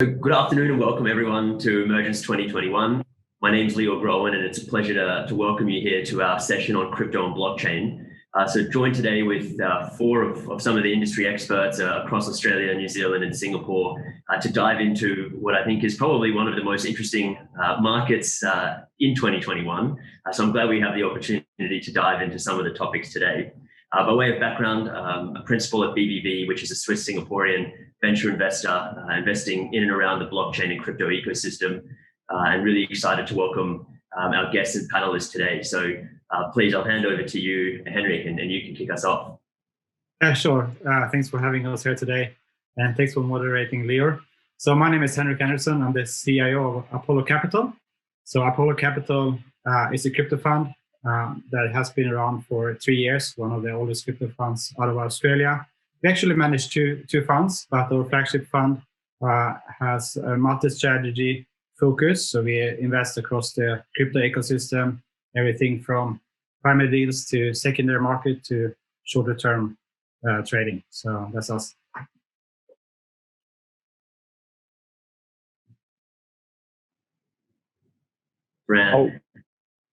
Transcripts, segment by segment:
Good afternoon and welcome everyone to Emergence 2021. My name is Leeor Green and it's a pleasure to welcome you here to our session on crypto and blockchain. Joined today with four of some of the industry experts across Australia, New Zealand and Singapore to dive into what I think is probably one of the most interesting markets in 2021. So I'm glad we have the opportunity to dive into some of the topics today. By way of background, a principal at BBV, which is a Swiss Singaporean venture investor investing in and around the blockchain and crypto ecosystem, and really excited to welcome our guests and panelists today. So please, I'll hand over to you, Henrik, and you can kick us off. Yeah, sure. Thanks for having us here today, and thanks for moderating, Leeor. So my name is Henrik Andersson. I'm the CIO of Apollo Capital. So Apollo Capital is a crypto fund that has been around for 3 years, one of the oldest crypto funds out of Australia. We actually manage two funds, but our flagship fund has a multi-strategy focus. So we invest across the crypto ecosystem, everything from primary deals to secondary market to shorter term trading. So that's us. Fran. Oh,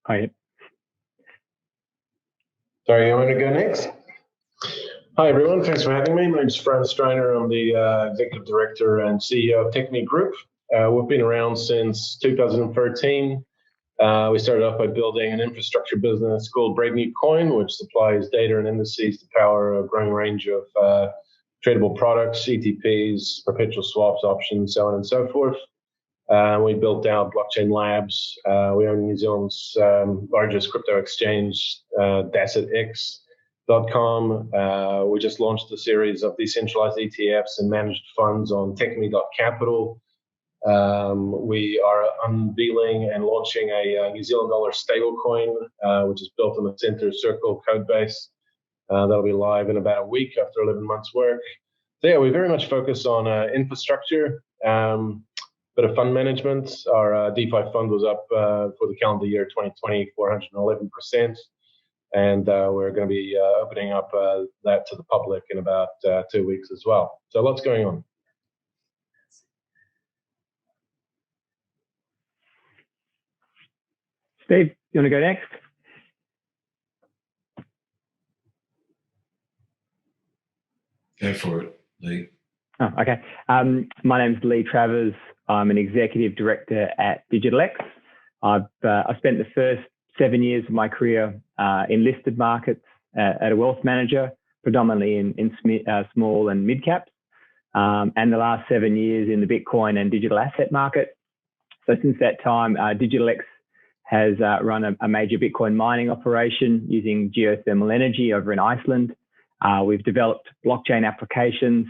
hi. Sorry, you want to go next? Hi, everyone. Thanks for having me. My name is Fran Strajnar. I'm the Executive Director and CEO of Techemy Group. We've been around since 2013. We started off by building an infrastructure business called Brave New Coin, which supplies data and indices to power a growing range of tradable products, ETPs, perpetual swaps, options, so on and so forth. We built out blockchain labs. We own New Zealand's largest crypto exchange, DassetX.com. We just launched a series of decentralized ETFs and managed funds on Techemy.Capital. We are unveiling and launching a New Zealand dollar stablecoin, which is built on the Center Circle code base. That'll be live in about a week after 11 months work. So yeah, we very much focus on infrastructure. Bit of fund management. Our DeFi fund was up for the calendar year 2020, 411%. And we're going to be opening up that to the public in about 2 weeks as well. So lots going on. Steve, you want to go next? Go for it, Lee. Oh, okay. My name's Leigh Travers. I'm an executive director at DigitalX. I spent the first 7 years of my career in listed markets at a wealth manager, predominantly in small and mid caps, and the last 7 years in the Bitcoin and digital asset market. So since that time, DigitalX has run a major Bitcoin mining operation using geothermal energy over in Iceland. We've developed blockchain applications,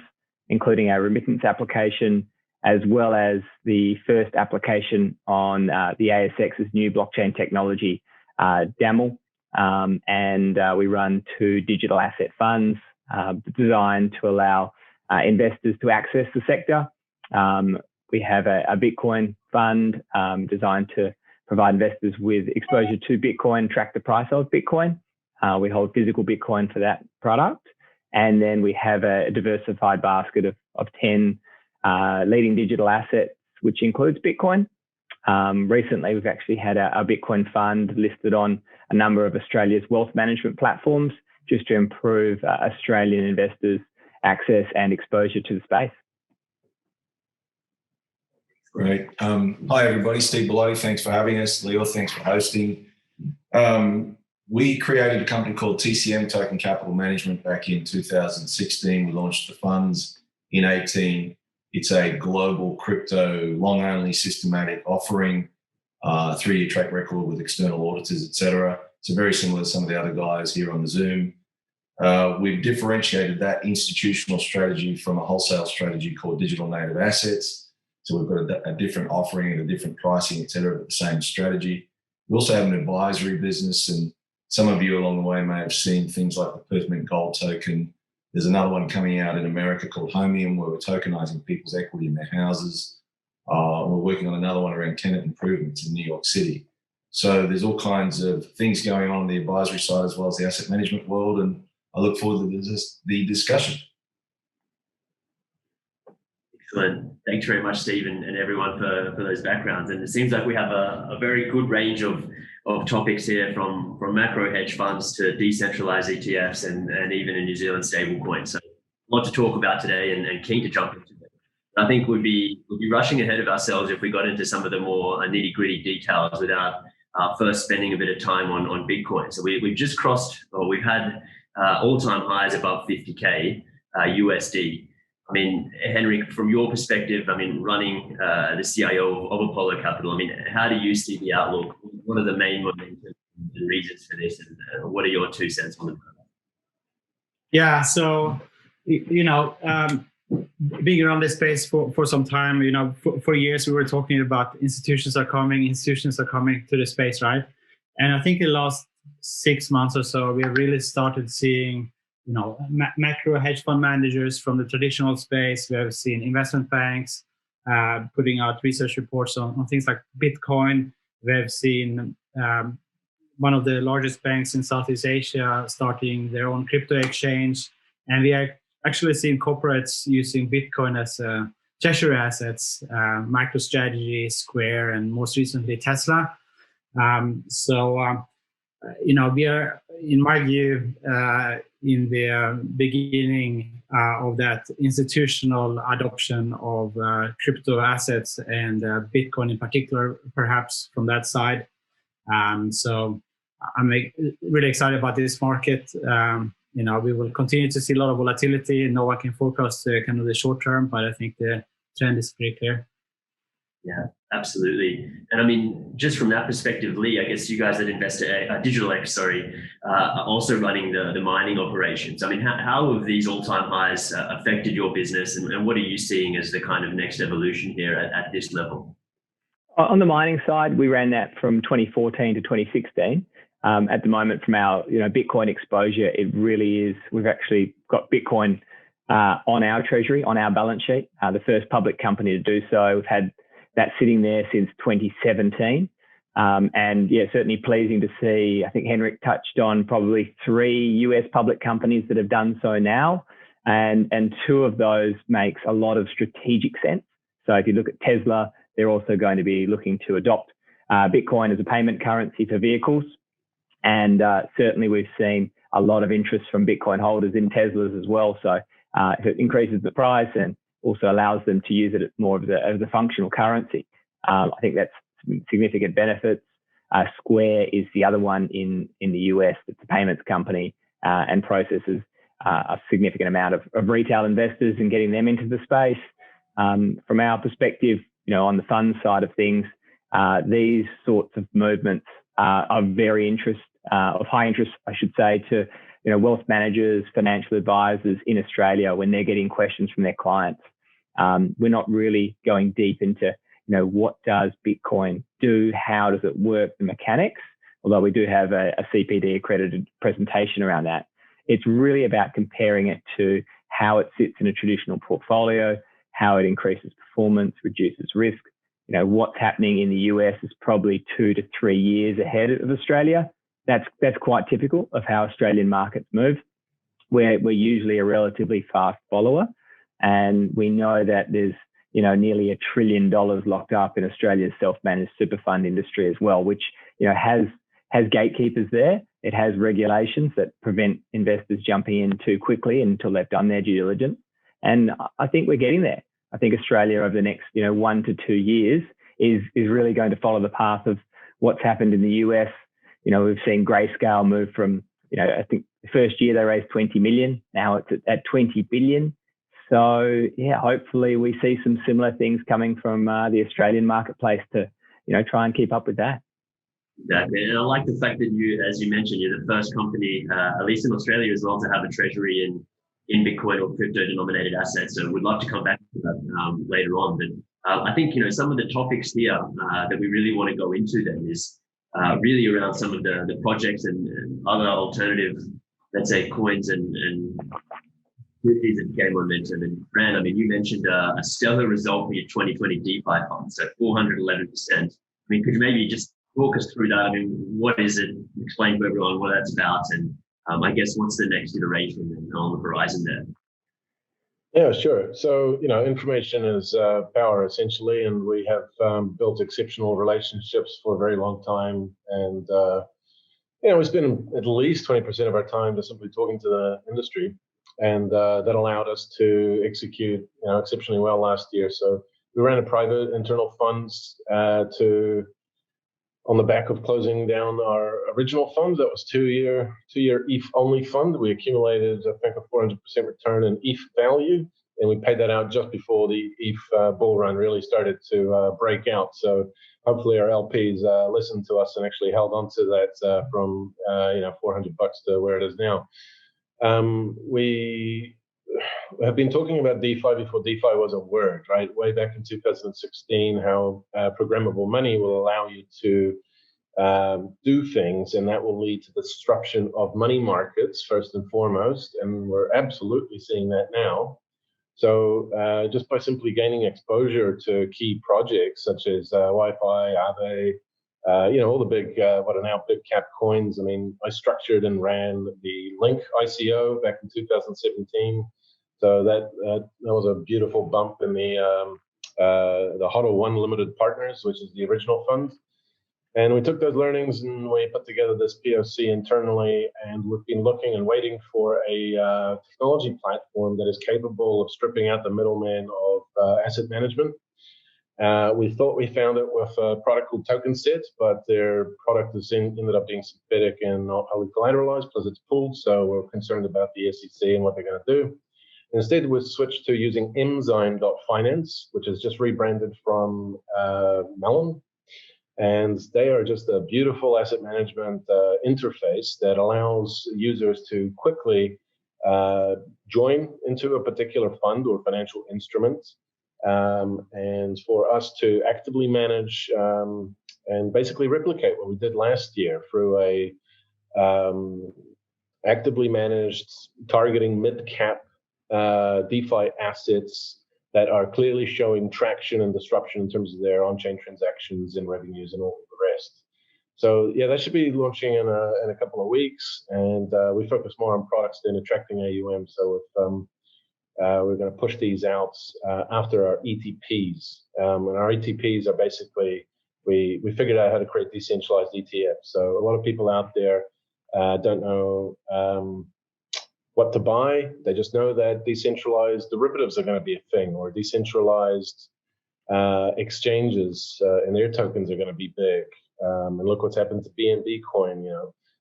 including our remittance application, as well as the first application on the ASX's new blockchain technology, DAML. And we run 2 digital asset funds designed to allow investors to access the sector. We have a Bitcoin fund designed to provide investors with exposure to Bitcoin, track the price of Bitcoin. We hold physical Bitcoin for that product. And then we have a diversified basket of 10 leading digital assets, which includes Bitcoin. Recently, we've actually had a Bitcoin fund listed on a number of Australia's wealth management platforms, just to improve Australian investors' access and exposure to the space. Great. Hi, everybody. Steve Bellotti. Thanks for having us. Leeor, thanks for hosting. We created a company called TCM, Token Capital Management, back in 2016. We launched the funds in 2018. It's a global crypto long-only systematic offering, 3-year track record with external auditors, etc. So very similar to some of the other guys here on the Zoom. We've differentiated that institutional strategy from a wholesale strategy called digital native assets. So we've got a different offering and a different pricing, etc., but the same strategy. We also have an advisory business, and some of you along the way may have seen things like the Perth Mint Gold token. There's another one coming out in America called Homium, where we're tokenizing people's equity in their houses. We're working on another one around tenant improvements in New York City. So there's all kinds of things going on the advisory side as well as the asset management world, and I look forward to the discussion. Excellent. Thanks very much, Steve, and everyone for those backgrounds. And it seems like we have a very good range of topics here, from macro hedge funds to decentralized ETFs and even a New Zealand stablecoin. So a lot to talk about today, and keen to jump into it. I think we'd be rushing ahead of ourselves if we got into some of the more nitty-gritty details without first spending a bit of time on Bitcoin. So we've just crossed, or we've had all-time highs above 50K USD. I mean, Henrik, from your perspective, I mean, running the CIO of Apollo Capital, I mean, how do you see the outlook? What are the main momentum and reasons for this, and what are your 2 cents on the matter? Yeah, so, being around this space for some time, for years we were talking about institutions are coming to the space, right? And I think in the last 6 months or so, we have really started seeing macro hedge fund managers from the traditional space. We have seen investment banks putting out research reports on things like Bitcoin. We have seen one of the largest banks in Southeast Asia starting their own crypto exchange. And we are actually seeing corporates using Bitcoin as treasury assets, MicroStrategy, Square, and most recently Tesla. We are, in my view, in the beginning of that institutional adoption of crypto assets, and Bitcoin in particular, perhaps from that side. So I'm really excited about this market. We will continue to see a lot of volatility. No one can forecast kind of the short term, but I think the trend is pretty clear. Yeah, absolutely. And I mean, just from that perspective, Leigh, I guess you guys at DigitalX, are also running the mining operations. I mean, how have these all-time highs affected your business, and what are you seeing as the kind of next evolution here at this level? On the mining side, we ran that from 2014 to 2016. At the moment, from our Bitcoin exposure, it really is. We've actually got Bitcoin on our treasury, on our balance sheet. The first public company to do so. We've had that sitting there since 2017. And yeah, certainly pleasing to see. I think Henrik touched on probably 3 US public companies that have done so now. And 2 of those makes a lot of strategic sense. So if you look at Tesla, they're also going to be looking to adopt Bitcoin as a payment currency for vehicles. And certainly we've seen a lot of interest from Bitcoin holders in Teslas as well. So if it increases the price and also allows them to use it as more of a functional currency, I think that's significant benefits. Square is the other one in the US. It's a payments company and processes a significant amount of retail investors and getting them into the space. From our perspective, on the fund side of things, these sorts of movements are of high interest, I should say, to wealth managers, financial advisors in Australia when they're getting questions from their clients. We're not really going deep into what does Bitcoin do, how does it work, the mechanics, although we do have a CPD accredited presentation around that. It's really about comparing it to how it sits in a traditional portfolio, how it increases performance, reduces risk. What's happening in the US is probably 2 to 3 years ahead of Australia. That's quite typical of how Australian markets move. We're usually a relatively fast follower, and we know that there's nearly $1 trillion locked up in Australia's self-managed super fund industry as well, which has gatekeepers there. It has regulations that prevent investors jumping in too quickly until they've done their due diligence. And I think we're getting there. I think Australia over the next 1 to 2 years is really going to follow the path of what's happened in the US. We've seen Grayscale move from, I think the first year they raised 20 million. Now it's at 20 billion. So yeah, hopefully we see some similar things coming from the Australian marketplace to, try and keep up with that. Exactly. And I like the fact that you, as you mentioned, you're the first company, at least in Australia as well, to have a treasury in Bitcoin or crypto denominated assets. So we'd love to come back to that later on. But I think, some of the topics here that we really want to go into then is really around some of the projects and other alternative, let's say, coins and activities that gain momentum. And Fran, I mean, you mentioned a stellar result for your 2020 DeFi fund, so 411%. I mean, could you maybe just walk us through that? I mean, what is it? Explain to everyone what that's about, and I guess what's the next iteration on the horizon there? Yeah, sure. So, information is power essentially, and we have built exceptional relationships for a very long time. And, we spend at least 20% of our time just simply talking to the industry. And that allowed us to execute, exceptionally well last year. So we ran a private internal funds on the back of closing down our original fund. That was two-year ETH only fund. We accumulated, I think, a 400% return in ETH value, and we paid that out just before the ETH bull run really started to break out. So hopefully our LPs listened to us and actually held on to that from $400 to where it is now. We have been talking about DeFi before DeFi was a word, right? Way back in 2016, how programmable money will allow you to do things, and that will lead to the disruption of money markets first and foremost. And we're absolutely seeing that now. So just by simply gaining exposure to key projects such as Wi-Fi, Aave, all the big, what are now big cap coins. I mean, I structured and ran the Link ICO back in 2017. So that was a beautiful bump in the HODL 1 Limited Partners, which is the original fund. And we took those learnings and we put together this POC internally, and we've been looking and waiting for a technology platform that is capable of stripping out the middleman of asset management. We thought we found it with a product called TokenSet, but their product ended up being synthetic and not highly collateralized, plus it's pooled. So we're concerned about the SEC and what they're going to do. Instead, we switched to using Mzyme.finance, which is just rebranded from Melon. And they are just a beautiful asset management interface that allows users to quickly join into a particular fund or financial instrument, and for us to actively manage and basically replicate what we did last year through a actively managed targeting mid-cap DeFi assets that are clearly showing traction and disruption in terms of their on-chain transactions and revenues and all the rest. So yeah, that should be launching in a couple of weeks, and we focus more on products than attracting AUM. So we're going to push these out after our ETPs, and our ETPs are basically we figured out how to create decentralized ETFs. So a lot of people out there don't know what to buy. They just know that decentralized derivatives are going to be a thing, or decentralized exchanges and their tokens are going to be big. And look what's happened to BNB coin,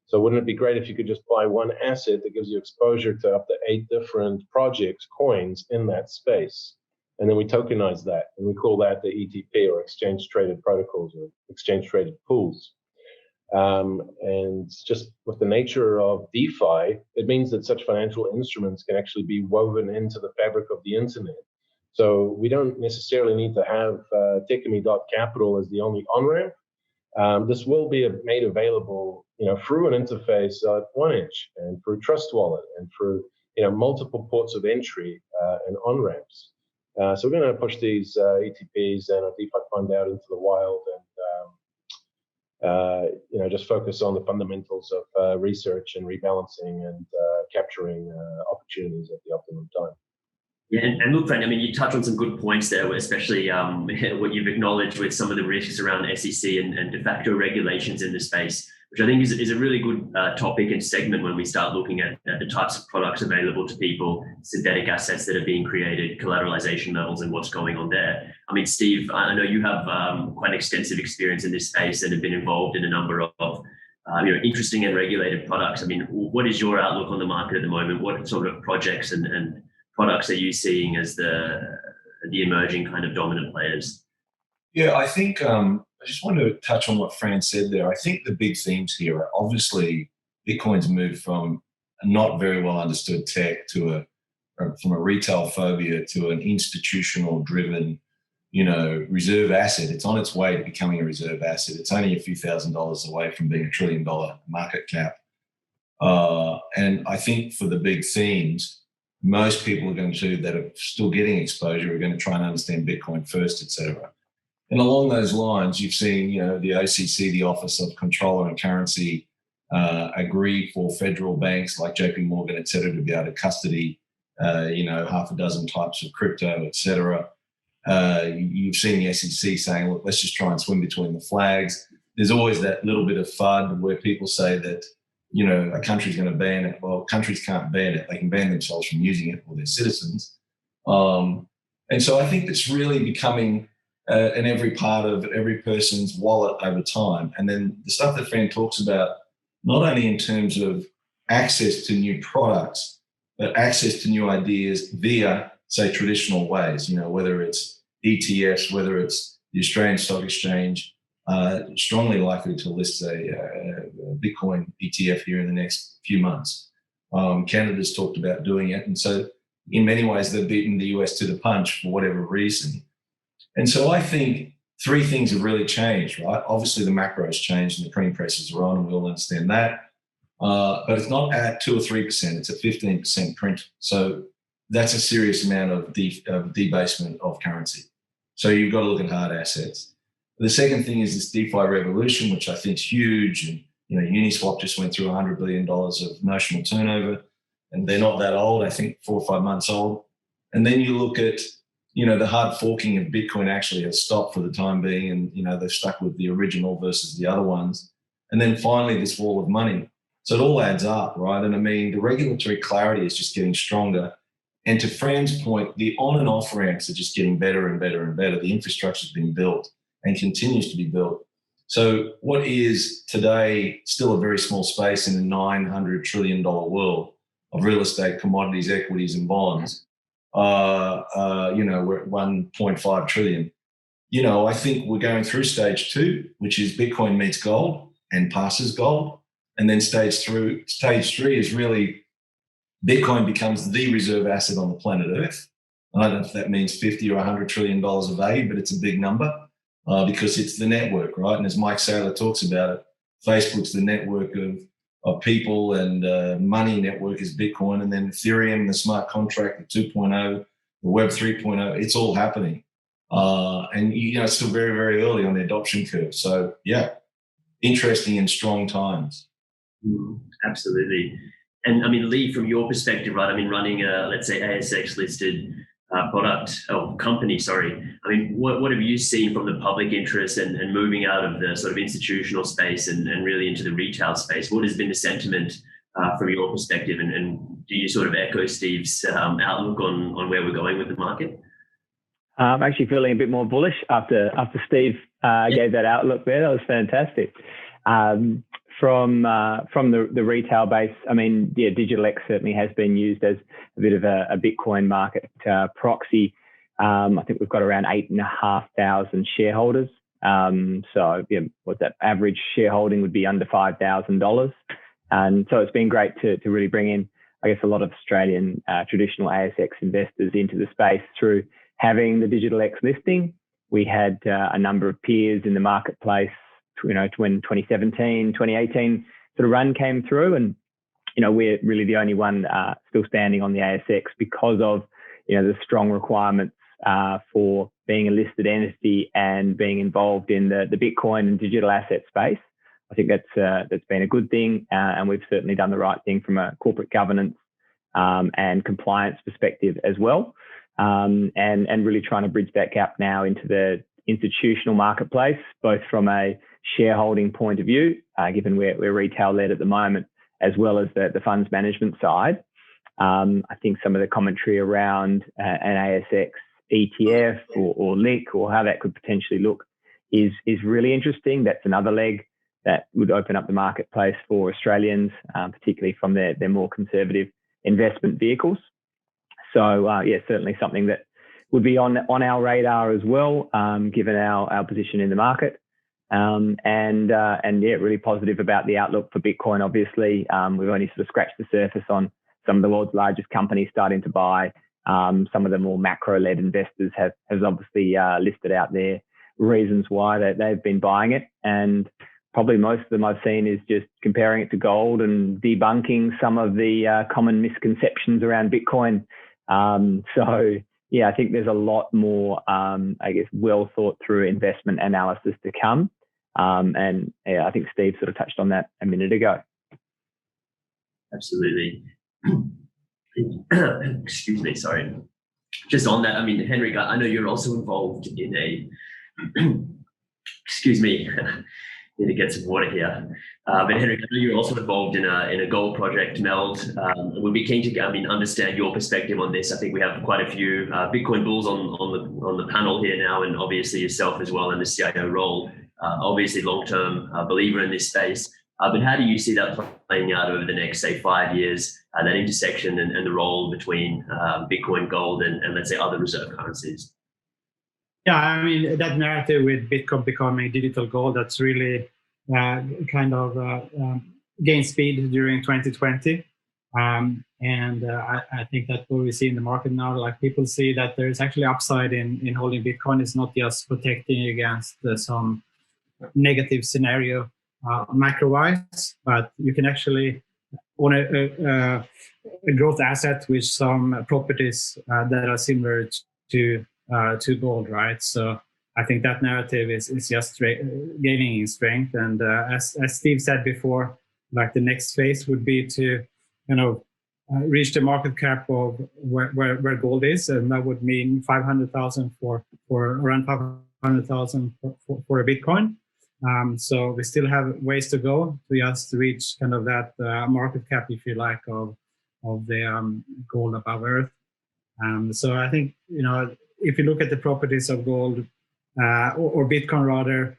So wouldn't it be great if you could just buy one asset that gives you exposure to up to 8 different projects, coins in that space? And then we tokenize that, and we call that the ETP, or exchange traded protocols, or exchange traded pools. And just with the nature of DeFi, it means that such financial instruments can actually be woven into the fabric of the internet. So we don't necessarily need to have Techemy.Capital as the only on-ramp. This will be made available, through an interface at OneEdge and through Trust Wallet and through, multiple ports of entry and on-ramps. So we're going to push these ETPs and a DeFi fund out into the wild, and just focus on the fundamentals of research and rebalancing and capturing opportunities at the optimum time. Yeah, and look, Fran, I mean, you touched on some good points there, especially what you've acknowledged with some of the risks around SEC and de facto regulations in the space, which I think is a really good topic and segment when we start looking at the types of products available to people, synthetic assets that are being created, collateralization levels, and what's going on there. I mean, Steve, I know you have quite extensive experience in this space and have been involved in a number of interesting and regulated products. I mean, what is your outlook on the market at the moment? What sort of projects and products are you seeing as the emerging kind of dominant players? Yeah, I think I just wanted to touch on what Fran said there. I think the big themes here are obviously Bitcoin's moved from a not very well understood tech to from a retail phobia to an institutional driven, reserve asset. It's on its way to becoming a reserve asset. It's only a few $1,000s away from being $1 trillion market cap. And I think for the big themes, most people are going to, that are still getting exposure, are going to try and understand Bitcoin first, et cetera. And along those lines, you've seen, the OCC, the Office of Controller and Currency, agree for federal banks like JP Morgan, et cetera, to be able to custody half a dozen types of crypto, etc. You've seen the SEC saying, look, let's just try and swim between the flags. There's always that little bit of FUD where people say that, a country's going to ban it. Well, countries can't ban it. They can ban themselves from using it or their citizens. And so I think it's really becoming in every part of every person's wallet over time. And then the stuff that Fran talks about, not only in terms of access to new products, but access to new ideas via, say, traditional ways, whether it's ETFs, whether it's the Australian Stock Exchange, strongly likely to list a Bitcoin ETF here in the next few months. Canada's talked about doing it. And so in many ways, they've beaten the US to the punch for whatever reason. And so I think three things have really changed, right? Obviously, the macro has changed and the printing presses are on, and we all understand that. But it's not at 2 or 3%, it's a 15% print. So that's a serious amount of debasement of currency. So you've got to look at hard assets. The second thing is this DeFi revolution, which I think is huge. And, Uniswap just went through $100 billion of notional turnover, and they're not that old, I think 4 or 5 months old. And then you look at, the hard forking of Bitcoin actually has stopped for the time being, and, they're stuck with the original versus the other ones. And then finally, this wall of money. So it all adds up, right? And I mean, the regulatory clarity is just getting stronger. And to Fran's point, the on and off ramps are just getting better and better and better. The infrastructure is being built and continues to be built. So what is today still a very small space in a $900 trillion world of real estate, commodities, equities, and bonds, we're at 1.5 trillion. I think we're going through stage 2, which is Bitcoin meets gold and passes gold. And then stage 3 is really Bitcoin becomes the reserve asset on the planet Earth. I don't know if that means 50 or $100 trillion of value, but it's a big number because it's the network, right? And as Mike Saylor talks about it, Facebook's the network of people, and money network is Bitcoin, and then Ethereum, the smart contract, the 2.0, the Web 3.0, it's all happening. And, it's still very, very early on the adoption curve. So, yeah, interesting and strong times. Absolutely. And I mean, Leigh, from your perspective, right, I mean, running a, let's say, ASX listed company, I mean, what have you seen from the public interest and moving out of the sort of institutional space and really into the retail space? What has been the sentiment from your perspective? And do you sort of echo Steve's outlook on where we're going with the market? I'm actually feeling a bit more bullish after Steve gave that outlook there. That was fantastic. From the retail base, I mean, yeah, DigitalX certainly has been used as a bit of a Bitcoin market proxy. I think we've got around 8,500 shareholders. So, what that average shareholding would be under $5,000. And so it's been great to really bring in, I guess, a lot of Australian traditional ASX investors into the space through having the DigitalX listing. We had a number of peers in the marketplace, when 2017, 2018 sort of run came through, and we're really the only one still standing on the ASX because of the strong requirements for being a listed entity and being involved in the Bitcoin and digital asset space. I think that's been a good thing, and we've certainly done the right thing from a corporate governance and compliance perspective as well, and really trying to bridge that gap now into the institutional marketplace, both from a shareholding point of view, given we're retail led at the moment, as well as the funds management side. I think some of the commentary around an ASX ETF or LIC or how that could potentially look is really interesting. That's another leg that would open up the marketplace for Australians, particularly from their more conservative investment vehicles. So certainly something that would be on our radar as well, given our position in the market. Really positive about the outlook for Bitcoin. Obviously, we've only sort of scratched the surface on some of the world's largest companies starting to buy. Some of the more macro-led investors has obviously listed out their reasons why they've been buying it, and probably most of them I've seen is just comparing it to gold and debunking some of the common misconceptions around Bitcoin. I think there's a lot more, well thought through investment analysis to come. I think Steve sort of touched on that a minute ago. Absolutely. Excuse me, sorry. Just on that, I mean, Henrik, I know you're also involved in a, excuse me, need to get some water here. But Henrik, I know you're also involved in a gold project, Meld. We'd be keen to, understand your perspective on this. I think we have quite a few Bitcoin bulls on the panel here now, and obviously yourself as well in the CIO role. Obviously, long-term believer in this space. But how do you see that playing out over the next, say, 5 years? That intersection and the role between Bitcoin, gold, and let's say other reserve currencies. Yeah, I mean, that narrative with Bitcoin becoming digital gold, that's really kind of gained speed during 2020. I think that's what we see in the market now. Like, people see that there's actually upside in holding Bitcoin. It's not just protecting against some negative scenario macro-wise, but you can actually own a growth asset with some properties that are similar to gold, right? So I think that narrative is just gaining in strength. And as Steve said before, like, the next phase would be to, reach the market cap of where gold is, and that would mean 500,000 for around 500,000 for a Bitcoin. So we still have ways to go to just reach kind of that market cap, if you like, of the gold above Earth. So I think, if you look at the properties of gold or Bitcoin rather,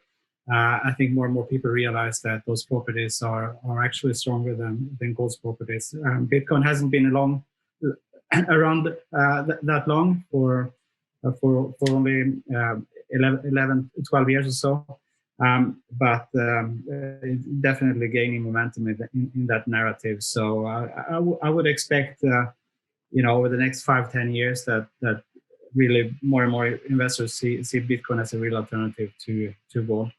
I think more and more people realize that those properties are actually stronger than gold's properties. Bitcoin hasn't been around that long, for only 11, 12 years or so. But definitely gaining momentum in that narrative. So I would expect, over the next 5-10 years that really more and more investors see Bitcoin as a real alternative to gold.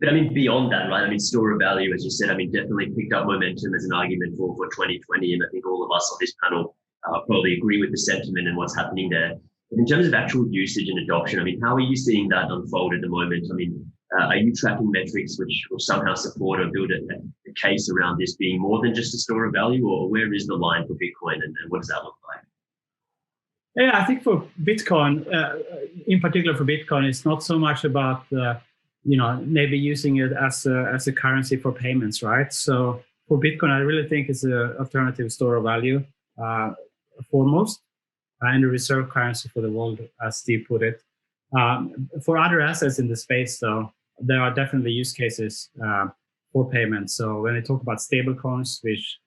But beyond that, right? Store of value, as you said, definitely picked up momentum as an argument for 2020, and I think all of us on this panel probably agree with the sentiment and what's happening there. But in terms of actual usage and adoption, how are you seeing that unfold at the moment? Are you tracking metrics which will somehow support or build a case around this being more than just a store of value, or where is the line for Bitcoin, and what does that look like? Yeah, I think for Bitcoin, in particular for Bitcoin, it's not so much about maybe using it as a currency for payments, right? So for Bitcoin, I really think it's an alternative store of value, foremost, and a reserve currency for the world, as Steve put it. For other assets in the space, though, there are definitely use cases for payments. So when I talk about stablecoins, which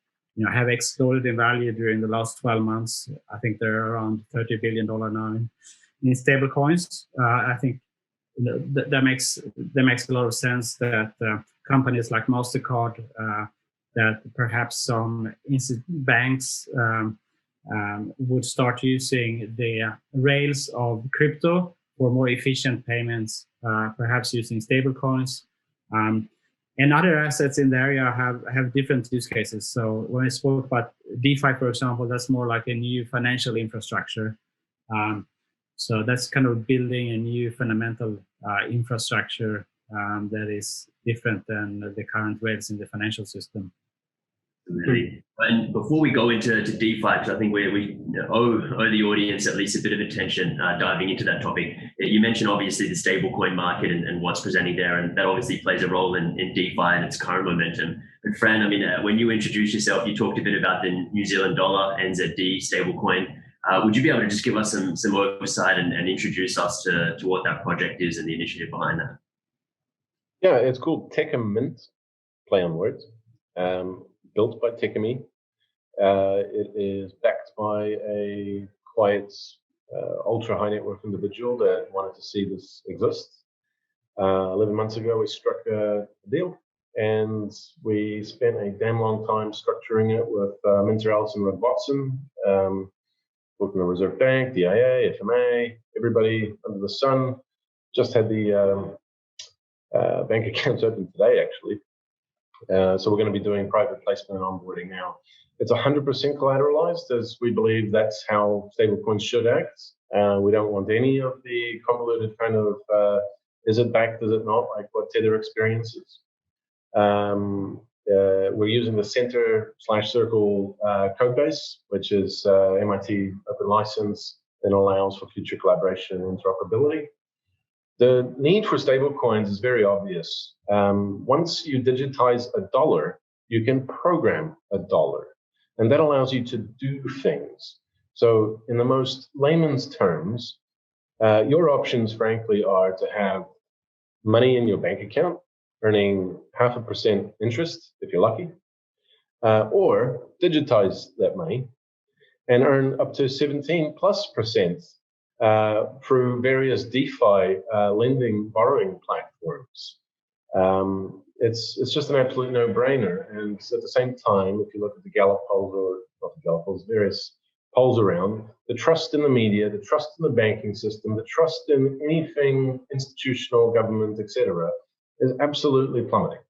have exploded in value during the last 12 months, I think they're around $30 billion now in stablecoins. I think that makes a lot of sense that companies like MasterCard, that perhaps some banks would start using the rails of crypto for more efficient payments, perhaps using stablecoins. And other assets in the area have different use cases. So when I spoke about DeFi, for example, that's more like a new financial infrastructure. So that's kind of building a new fundamental infrastructure that is different than the current rails in the financial system. Really. And before we go into DeFi, because I think we owe the audience at least a bit of attention diving into that topic. You mentioned obviously the stablecoin market and what's presenting there, and that obviously plays a role in DeFi and its current momentum. But Fran, when you introduced yourself, you talked a bit about the New Zealand dollar, NZD stablecoin. Would you be able to just give us some oversight and introduce us to what that project is and the initiative behind that? Yeah, it's called Techemy Mint, play on words. Built by Techemy. It is backed by a quite ultra high net worth individual that wanted to see this exist. 11 months ago, we struck a deal, and we spent a damn long time structuring it with Minter Allison and Rod Watson, working with Reserve Bank, DIA, FMA, everybody under the sun. Just had the bank accounts open today, actually. So we're going to be doing private placement and onboarding now. It's 100% collateralized, as we believe that's how stablecoins should act. We don't want any of the convoluted kind of is it backed, is it not, like what Tether experiences. we're using the center/circle code base, which is MIT open license, and allows for future collaboration and interoperability. The need for stablecoins is very obvious. Once you digitize a dollar, you can program a dollar, and that allows you to do things. So in the most layman's terms, your options, frankly, are to have money in your bank account, earning 0.5% interest, if you're lucky, or digitize that money and earn up to 17+% through various DeFi lending borrowing platforms. It's just an absolute no-brainer. And at the same time, if you look at the Gallup polls, or not the Gallup polls, various polls around, the trust in the media, the trust in the banking system, the trust in anything institutional, government, etc., is absolutely plummeting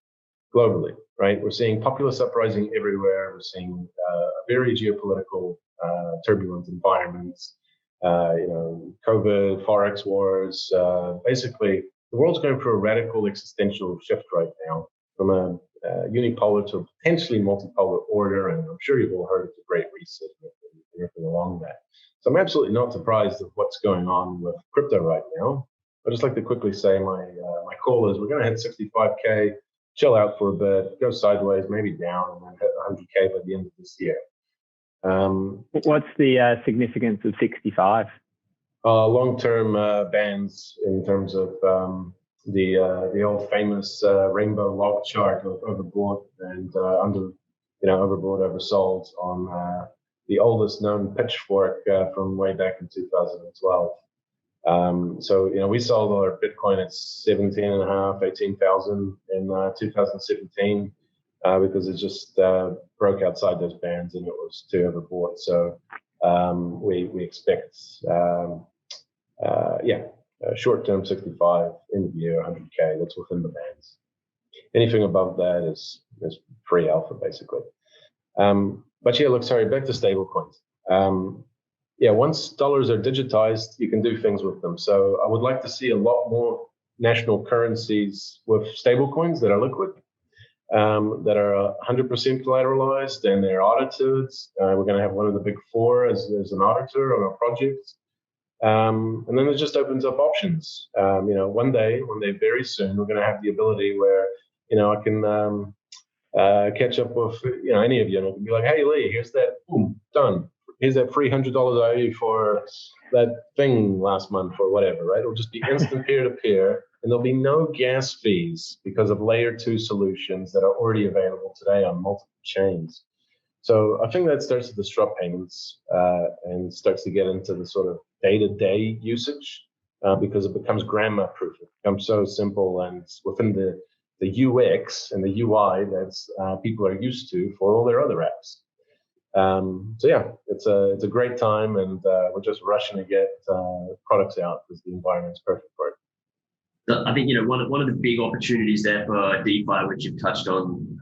globally, right? We're seeing populist uprising everywhere. We're seeing a very geopolitical, turbulent environments. COVID, Forex wars. Basically, the world's going through a radical existential shift right now from a unipolar to a potentially multipolar order. And I'm sure you've all heard of the Great Reset and everything along that. So I'm absolutely not surprised of what's going on with crypto right now. I'd just like to quickly say my call is we're going to hit 65K, chill out for a bit, go sideways, maybe down, and then hit 100K by the end of this year. What's the significance of 65? Long-term bands in terms of the old famous rainbow log chart of overbought and overbought, oversold on the oldest known pitchfork from way back in 2012. So we sold our Bitcoin at 17.5, 18,000 in 2017 because it just broke outside those bands and it was too overbought. So we expect short-term 65, end of year 100K. That's within the bands. Anything above that is free alpha basically. But yeah, look, sorry, back to stablecoins. Once dollars are digitized, you can do things with them. So I would like to see a lot more national currencies with stablecoins that are liquid, that are 100% collateralized and they're audited. We're going to have one of the big four as an auditor on our project. And then it just opens up options. One day, very soon, we're going to have the ability where, I can catch up with, any of you and I can be like, hey, Leigh, here's that, boom, done. Here's that $300 I owe you for that thing last month or whatever, right? It'll just be instant peer-to-peer, and there'll be no gas fees because of layer 2 solutions that are already available today on multiple chains. So I think that starts to disrupt payments and starts to get into the sort of day-to-day usage because it becomes grammar-proof. It becomes so simple and within the UX and the UI that people are used to for all their other apps. It's a great time, and we're just rushing to get products out because the environment's perfect for it. I think one of the big opportunities there for DeFi, which you've touched on,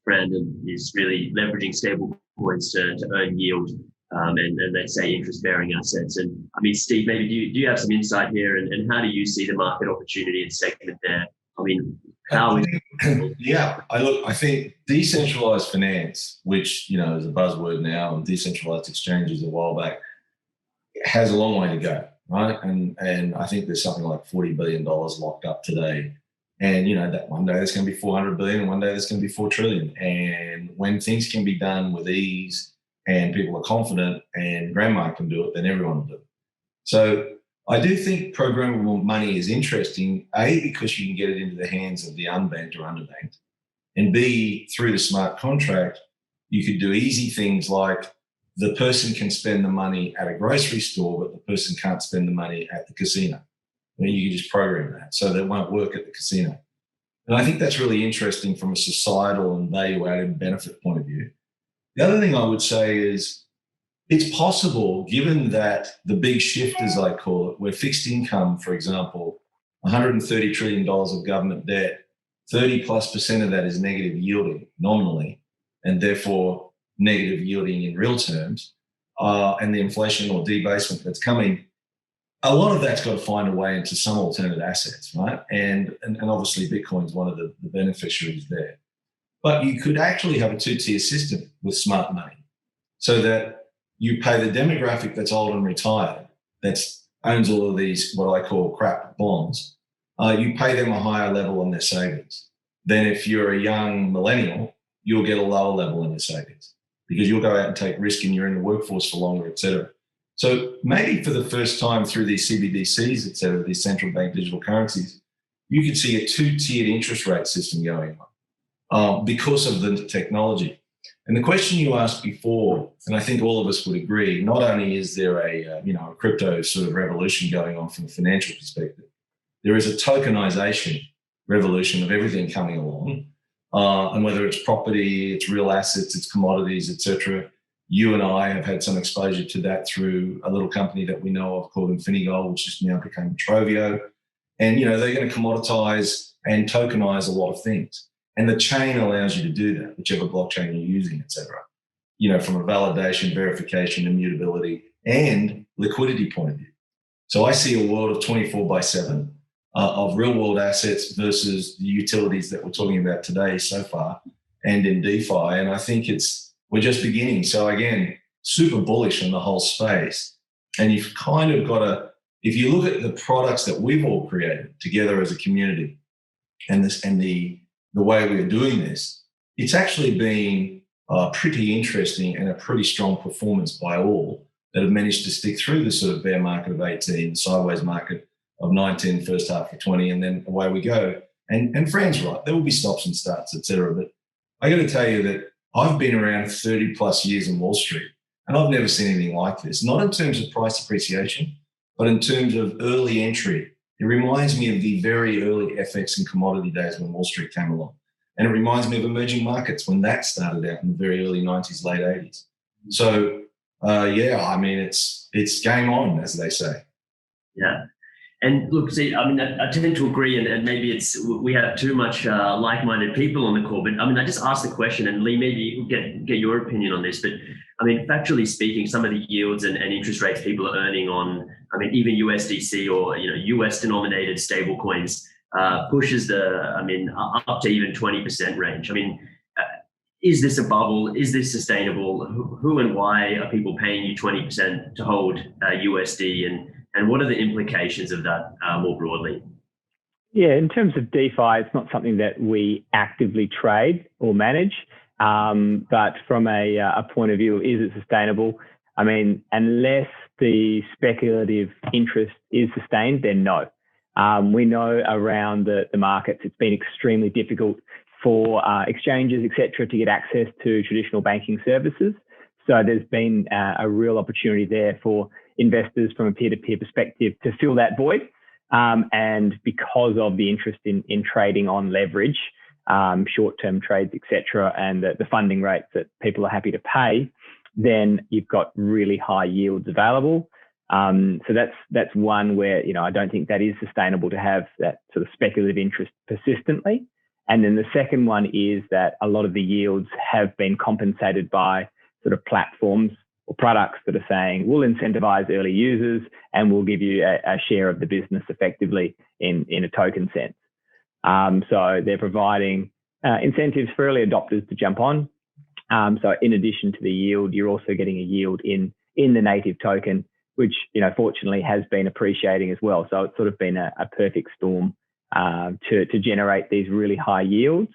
Brandon, is really leveraging stable coins to earn yield, and they say interest-bearing assets. And I mean, Steve, maybe do you have some insight here, and how do you see the market opportunity and segment there? I mean, I think decentralized finance, which is a buzzword now, and decentralized exchanges a while back, has a long way to go, right? And I think there's something like $40 billion locked up today. And that one day there's going to be 400 billion, and one day there's going to be 4 trillion. And when things can be done with ease, and people are confident, and grandma can do it, then everyone will do it. So I do think programmable money is interesting, A, because you can get it into the hands of the unbanked or underbanked, and B, through the smart contract, you could do easy things like the person can spend the money at a grocery store, but the person can't spend the money at the casino. You can just program that so that it won't work at the casino. And I think that's really interesting from a societal and value-added benefit point of view. The other thing I would say is it's possible, given that the big shift, as I call it, where fixed income, for example, $130 trillion of government debt, 30+% of that is negative yielding nominally, and therefore negative yielding in real terms, and the inflation or debasement that's coming, a lot of that's got to find a way into some alternate assets, right? And obviously Bitcoin's one of the beneficiaries there. But you could actually have a two-tier system with smart money so that you pay the demographic that's old and retired, that owns all of these, what I call crap bonds, you pay them a higher level on their savings. Then if you're a young millennial, you'll get a lower level in your savings because you'll go out and take risk and you're in the workforce for longer, et cetera. So maybe for the first time through these CBDCs, et cetera, these central bank digital currencies, you could see a two-tiered interest rate system going on because of the technology. And the question you asked before, and I think all of us would agree, not only is there a crypto sort of revolution going on from a financial perspective, there is a tokenization revolution of everything coming along. And whether it's property, it's real assets, it's commodities, et cetera. You and I have had some exposure to that through a little company that we know of called Infinigold, which has now become Trovio. And, they're going to commoditize and tokenize a lot of things. And the chain allows you to do that, whichever blockchain you're using, et cetera, from a validation, verification, immutability, and liquidity point of view. So I see a world of 24/7 of real world assets versus the utilities that we're talking about today so far and in DeFi. And I think we're just beginning. So again, super bullish on the whole space. And you've kind of got to, if you look at the products that we've all created together as a community and the way we're doing this, it's actually been pretty interesting and a pretty strong performance by all that have managed to stick through the sort of bear market of 18, sideways market of 19, first half of 20, and then away we go. And Fran's right, there will be stops and starts, et cetera. But I got to tell you that I've been around 30 plus years in Wall Street, and I've never seen anything like this, not in terms of price appreciation, but in terms of early entry. It reminds me of the very early FX and commodity days when Wall Street came along. And it reminds me of emerging markets when that started out in the very early 90s, late 80s. So, it's game on, as they say. Yeah. And look, see, I tend to agree, and maybe we have too much like-minded people on the call, but I just asked the question, and Leigh, maybe get your opinion on this, but factually speaking, some of the yields and interest rates people are earning on, even USDC or, US denominated stable coins pushes up to even 20% range. Is this a bubble? Is this sustainable? Who and why are people paying you 20% to hold USD, and what are the implications of that more broadly? Yeah, in terms of DeFi, it's not something that we actively trade or manage, but from a point of view, is it sustainable? Unless the speculative interest is sustained, then no. We know around the markets, it's been extremely difficult for exchanges, et cetera, to get access to traditional banking services. So there's been a real opportunity there for investors from a peer-to-peer perspective to fill that void. And because of the interest in trading on leverage, short-term trades, et cetera, and the funding rates that people are happy to pay, then you've got really high yields available. So that's one where, I don't think that is sustainable to have that sort of speculative interest persistently. And then the second one is that a lot of the yields have been compensated by sort of platforms or products that are saying, we'll incentivize early users and we'll give you a share of the business effectively in a token sense. So they're providing incentives for early adopters to jump on. So in addition to the yield, you're also getting a yield in the native token, which, fortunately has been appreciating as well. So it's sort of been a perfect storm to generate these really high yields.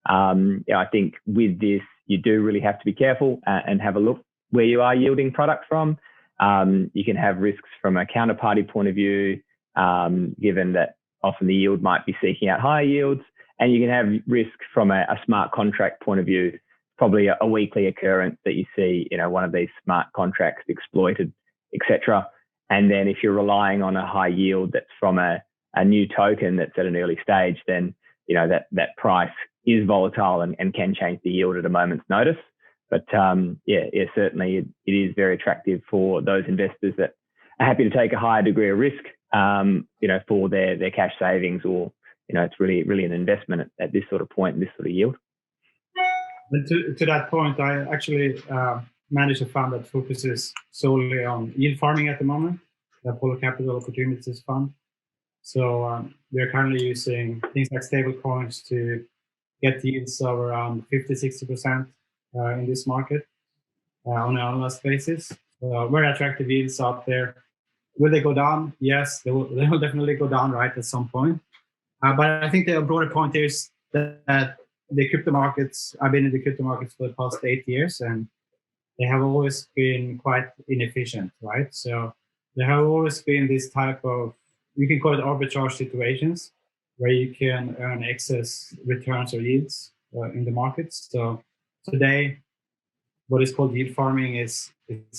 I think with this, you do really have to be careful and have a look where you are yielding product from. You can have risks from a counterparty point of view, given that often the yield might be seeking out higher yields, and you can have risk from a smart contract point of view, probably a weekly occurrence that you see, one of these smart contracts exploited, etc. And then if you're relying on a high yield that's from a new token that's at an early stage, then that price is volatile and can change the yield at a moment's notice. But certainly it is very attractive for those investors that are happy to take a higher degree of risk, for their cash savings, or it's really an investment at this sort of point, this sort of yield. And to that point, I actually manage a fund that focuses solely on yield farming at the moment, the Apollo Capital Opportunities Fund. So we are currently using things like stable coins to get yields of around 50-60% in this market on an annualized basis. So very attractive yields out there. Will they go down? Yes, they will definitely go down, right, at some point. But I think the broader point is that the crypto markets, I've been in the crypto markets for the past 8 years, and they have always been quite inefficient, right? So there have always been this type of, you can call it arbitrage situations, where you can earn excess returns or yields in the markets. So today, what is called yield farming it's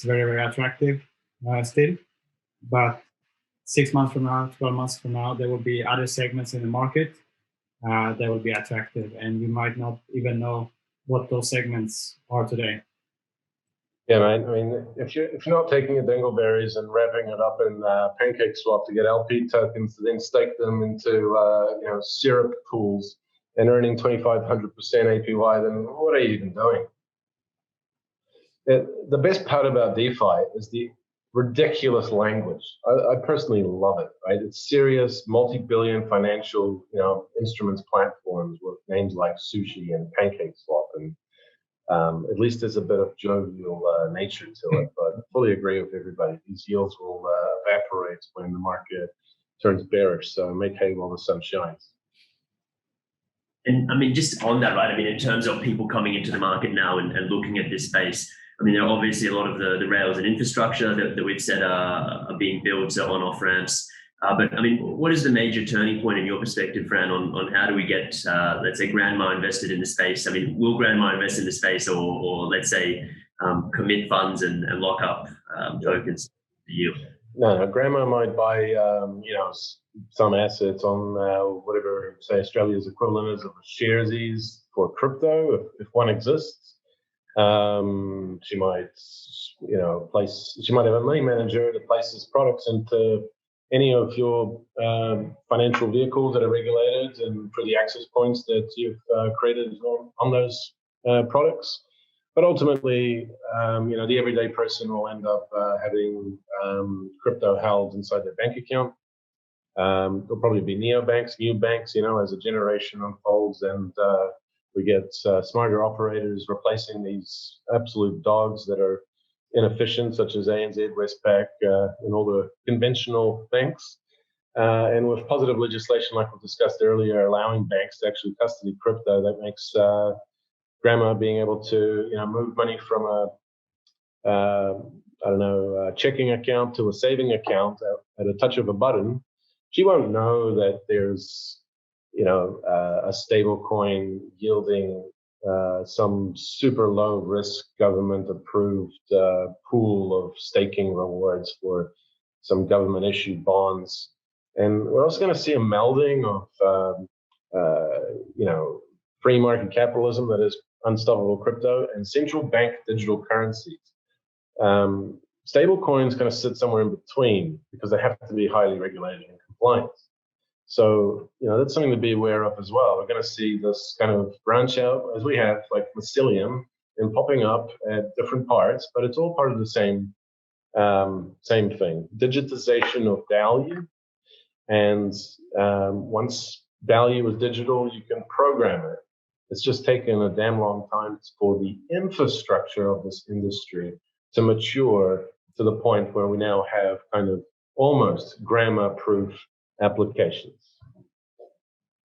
very, very attractive still. But 6 months from now, 12 months from now, there will be other segments in the market that will be attractive, and you might not even know what those segments are today. Yeah, man. I mean, if you're not taking your dingleberries and wrapping it up in pancake swap to get LP tokens to then stake them into syrup pools and earning 2,500% APY, then what are you even doing? The best part about DeFi is the ridiculous language. I personally love it. Right? It's serious, multi-billion financial instruments platforms with names like Sushi and Pancake Swap, and at least there's a bit of jovial nature to it, but I fully agree with everybody. These yields will evaporate when the market turns bearish, so make hay while the sun shines. And I mean, just on that, right, I mean, in terms of people coming into the market now and looking at this space, I mean, there are obviously a lot of the rails and infrastructure that we've said are being built, so on-off ramps. But I mean, what is the major turning point in your perspective, Fran, on how do we get, let's say, grandma invested in the space? I mean, will grandma invest in the space, or let's say, commit funds and lock up tokens for yield? No, grandma might buy, some assets on whatever, say, Australia's equivalent is of sharesies for crypto, if one exists. She might, she might have a money manager that places products into any of your financial vehicles that are regulated and for the access points that you've created on those products. But ultimately, the everyday person will end up having crypto held inside their bank account. There'll probably be neobanks, new banks, as a generation unfolds, and we get smarter operators replacing these absolute dogs that are inefficient, such as ANZ, Westpac, and all the conventional banks. And with positive legislation, like we discussed earlier, allowing banks to actually custody crypto, that makes grandma being able to, move money from a checking account to a saving account at a touch of a button. She won't know that there's, a stable coin yielding some super low risk government approved pool of staking rewards for some government issued bonds. And we're also going to see a melding of, free market capitalism that is unstoppable crypto and central bank digital currencies. Stable coins kind of sit somewhere in between because they have to be highly regulated and compliant. So, that's something to be aware of as well. We're going to see this kind of branch out as we have, like mycelium, and popping up at different parts, but it's all part of the same thing. Digitization of value. And once value is digital, you can program it. It's just taken a damn long time for the infrastructure of this industry to mature to the point where we now have kind of almost grandma-proof applications.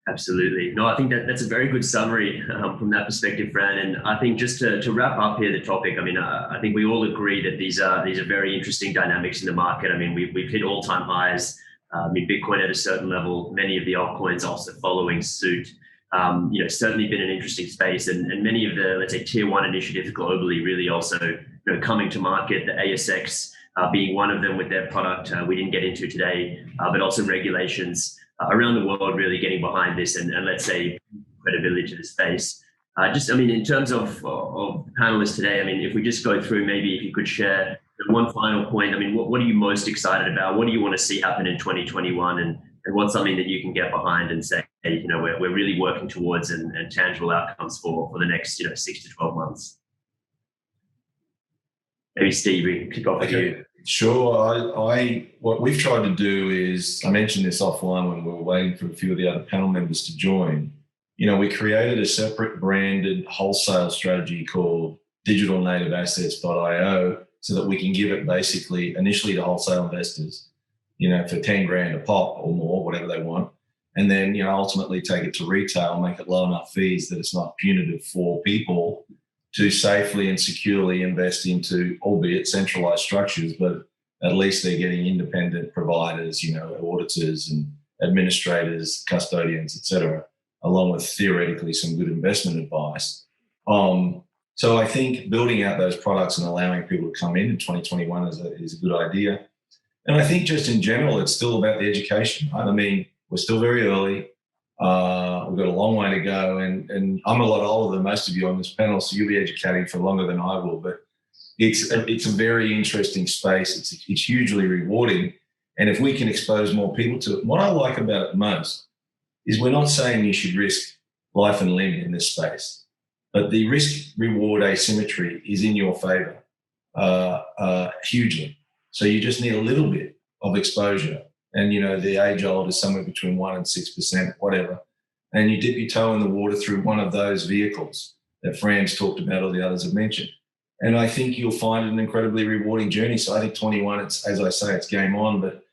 Absolutely. No, I think that's a very good summary from that perspective, Fran. And I think just to wrap up here the topic, I mean, I think we all agree that these are very interesting dynamics in the market. I mean, we've hit all-time highs. Bitcoin at a certain level, many of the altcoins also following suit. Certainly been an interesting space, and many of the, let's say, tier one initiatives globally really also coming to market. The ASX being one of them with their product we didn't get into today, but also regulations around the world really getting behind this and let's say credibility to the space. In terms of panelists today, I mean, if we just go through, maybe if you could share one final point. I mean, what are you most excited about? What do you want to see happen in 2021? And what's something that you can get behind and say, hey, we're really working towards and tangible outcomes for the next 6 to 12 months? Maybe Steve, we can kick off with you. Sure. What we've tried to do is, I mentioned this offline when we were waiting for a few of the other panel members to join, we created a separate branded wholesale strategy called Digital Native Assets.io so that we can give it basically initially to wholesale investors, for 10 grand a pop or more, whatever they want. And then, ultimately take it to retail, make it low enough fees that it's not punitive for people to safely and securely invest into, albeit centralized structures, but at least they're getting independent providers, auditors and administrators, custodians, etc., along with theoretically some good investment advice. So I think building out those products and allowing people to come in 2021 is a good idea. And I think just in general, it's still about the education. Right? I mean, we're still very early. We've got a long way to go. And I'm a lot older than most of you on this panel, so you'll be educating for longer than I will. But it's a very interesting space. It's hugely rewarding. And if we can expose more people to it, what I like about it most is we're not saying you should risk life and limb in this space, but the risk-reward asymmetry is in your favor hugely. So you just need a little bit of exposure. And, the age old is somewhere between 1% and 6%, whatever. And you dip your toe in the water through one of those vehicles that Fran's talked about or the others have mentioned. And I think you'll find it an incredibly rewarding journey. So I think 21, it's, as I say, it's game on. But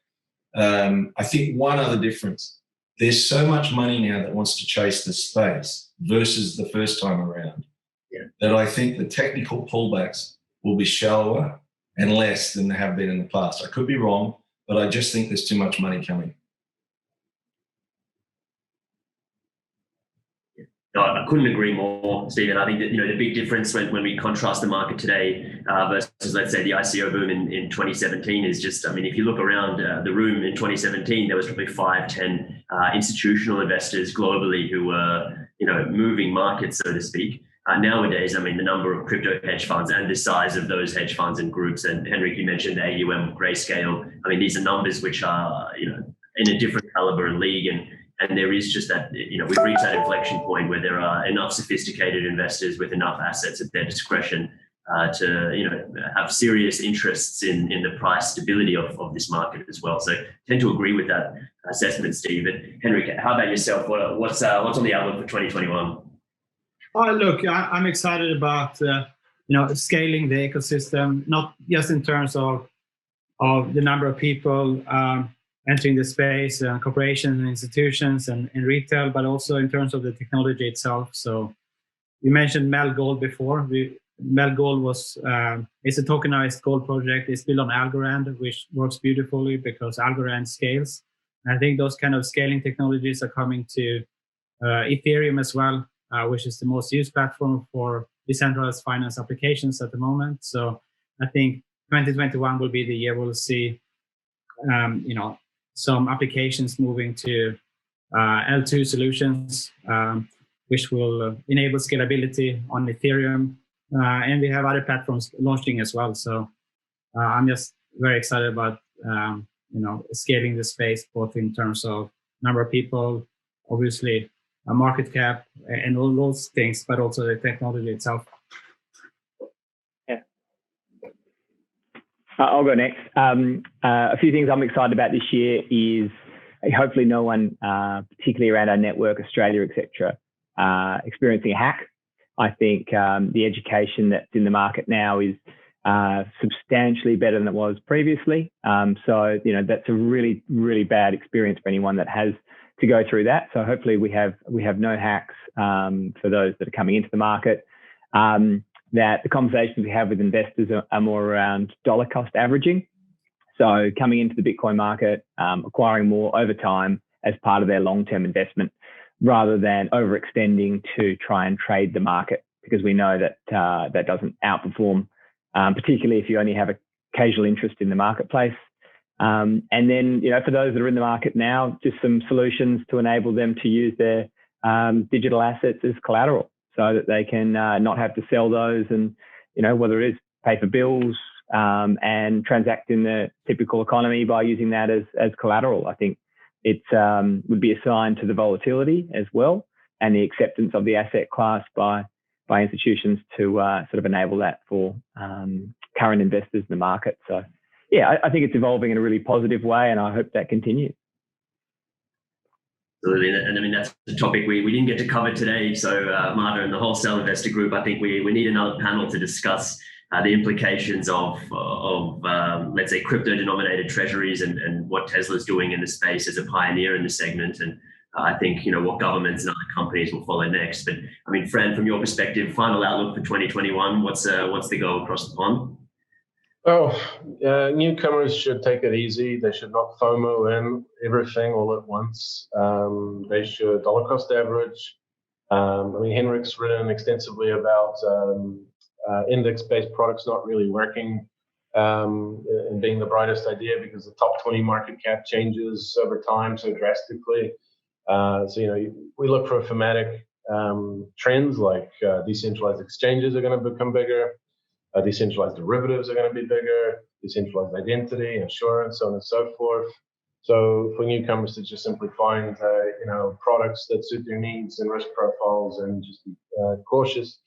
I think one other difference, there's so much money now that wants to chase the space versus the first time around that I think the technical pullbacks will be shallower and less than they have been in the past. I could be wrong, but I just think there's too much money coming. No, I couldn't agree more, Stephen. I think that the big difference when we contrast the market today versus, let's say, the ICO boom in 2017 is just, if you look around the room in 2017, there was probably 5-10 institutional investors globally who were moving markets, so to speak. Nowadays, the number of crypto hedge funds and the size of those hedge funds and groups, and Henrik, you mentioned the AUM of Grayscale. These are numbers which are in a different caliber and league, and there is just that we've reached that inflection point where there are enough sophisticated investors with enough assets at their discretion to have serious interests in the price stability of this market as well. So I tend to agree with that assessment, Steve. And Henrik, how about yourself? What's on the outlook for 2021? Look, I'm excited about scaling the ecosystem, not just in terms of the number of people entering the space, corporations and institutions and retail, but also in terms of the technology itself. So you mentioned Mel Gold before. Mel Gold it's a tokenized gold project. It's built on Algorand, which works beautifully because Algorand scales. And I think those kind of scaling technologies are coming to Ethereum as well, which is the most used platform for decentralized finance applications at the moment. So I think 2021 will be the year we'll see, some applications moving to L2 solutions, which will enable scalability on Ethereum. And we have other platforms launching as well. So I'm just very excited about, scaling the space, both in terms of number of people, obviously, a market cap and all those things, but also the technology itself. Yeah. I'll go next. A few things I'm excited about this year is hopefully no one, particularly around our network, Australia, etc., experiencing a hack. I think the education that's in the market now is substantially better than it was previously. So, that's a really, really bad experience for anyone that has to go through that. So hopefully we have no hacks for those that are coming into the market. That the conversations we have with investors are more around dollar cost averaging. So coming into the Bitcoin market, acquiring more over time as part of their long-term investment, rather than overextending to try and trade the market, because we know that that doesn't outperform, particularly if you only have occasional interest in the marketplace. And then, for those that are in the market now, just some solutions to enable them to use their digital assets as collateral so that they can not have to sell those and, whether it is pay for bills and transact in the typical economy by using that as collateral. I think it would be a sign to the volatility as well and the acceptance of the asset class by institutions to sort of enable that for current investors in the market. So, yeah, I think it's evolving in a really positive way, and I hope that continues. Absolutely, and I mean that's the topic we didn't get to cover today. So Marta and the Wholesale Investor Group, I think we need another panel to discuss the implications of let's say crypto-denominated treasuries and what Tesla's doing in the space as a pioneer in the segment, and I think what governments and other companies will follow next. But I mean, Fran, from your perspective, final outlook for 2021, what's the goal across the pond? Oh, newcomers should take it easy. They should not FOMO in everything all at once. They should dollar cost average. I mean, Henrik's written extensively about index-based products not really working and being the brightest idea because the top 20 market cap changes over time so drastically. So, we look for thematic trends like decentralized exchanges are going to become bigger. Decentralized derivatives are going to be bigger, decentralized identity, insurance, so on and so forth. So for newcomers to just simply find, products that suit their needs and risk profiles and just be cautious,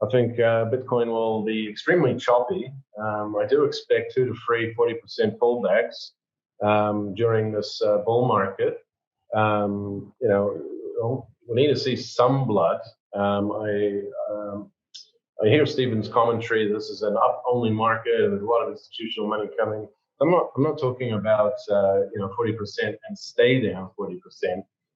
I think Bitcoin will be extremely choppy. I do expect 2 to 3, 40% pullbacks during this bull market. We need to see some blood. I hear Stephen's commentary. This is an up-only market, and there's a lot of institutional money coming. I'm not talking about 40% and stay down 40%.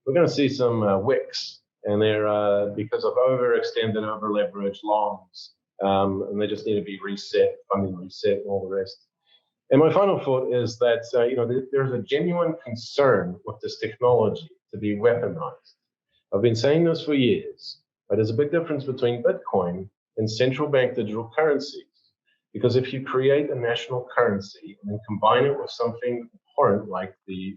We're going to see some wicks, and they're because of overextended, over-leveraged longs, and they just need to be reset, funding reset, and all the rest. And my final thought is that there's a genuine concern with this technology to be weaponized. I've been saying this for years, but there's a big difference between Bitcoin and central bank digital currencies. Because if you create a national currency and then combine it with something abhorrent like the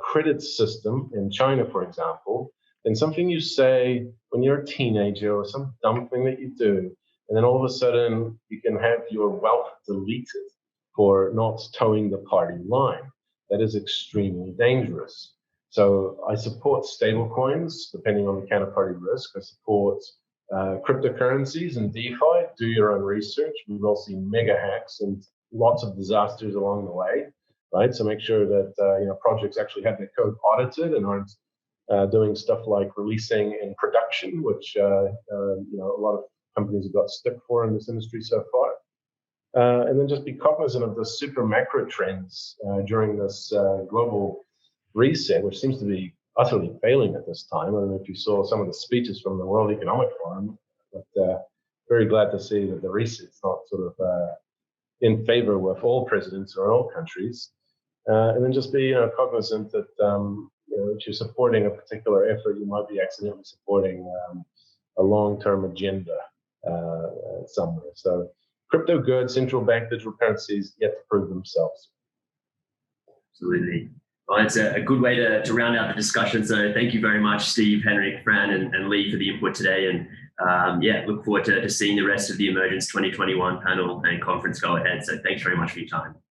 credit system in China, for example, then something you say when you're a teenager or some dumb thing that you do, and then all of a sudden you can have your wealth deleted for not towing the party line. That is extremely dangerous. So I support stable coins, depending on the counterparty risk. I support cryptocurrencies and DeFi. Do your own research. We've all seen mega hacks and lots of disasters along the way, right? So make sure that projects actually have their code audited and aren't doing stuff like releasing in production, which a lot of companies have got stick for in this industry so far. And then just be cognizant of the super macro trends during this global reset, which seems to be utterly failing at this time. I don't know if you saw some of the speeches from the World Economic Forum, but very glad to see that the reset's not sort of in favor with all presidents or all countries. And then just be cognizant that if you're supporting a particular effort, you might be accidentally supporting a long-term agenda somewhere. So crypto good, central bank digital currencies yet to prove themselves. Absolutely. Well, it's a good way to round out the discussion. So thank you very much, Steve, Henrik, Fran, and Leigh for the input today. And look forward to seeing the rest of the Emergence 2021 panel and conference go ahead. So thanks very much for your time.